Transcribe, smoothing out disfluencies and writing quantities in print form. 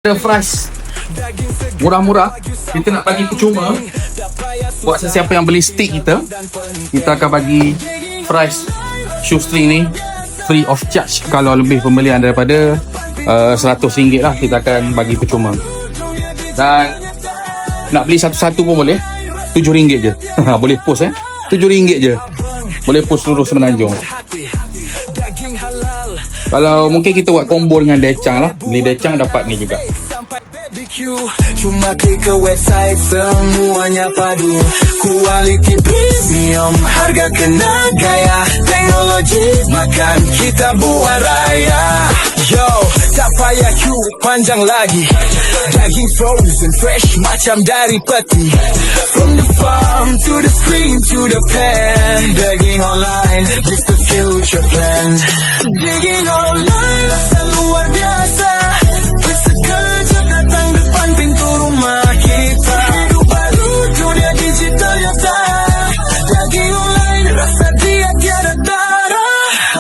Ada fries murah-murah, kita nak bagi percuma buat sesiapa yang beli stick kita akan bagi fries shoestring ni free of charge. Kalau lebih pembelian daripada RM100 lah, kita akan bagi percuma. Dan nak beli satu-satu pun boleh, RM7 je. Boleh post RM7 je, boleh post seluruh Semenanjung. Kalau mungkin kita buat combo dengan decang lah, beli decang dapat ni juga. Cuma klik ke website, semuanya padu. Kualiti premium, harga kena gaya. Teknologi makan kita buat raya. Yo, tak payah queue panjang lagi. Daging frozen fresh macam dari peti. From the farm to the screen to the pan. Daging online, this the future plan. Daging online.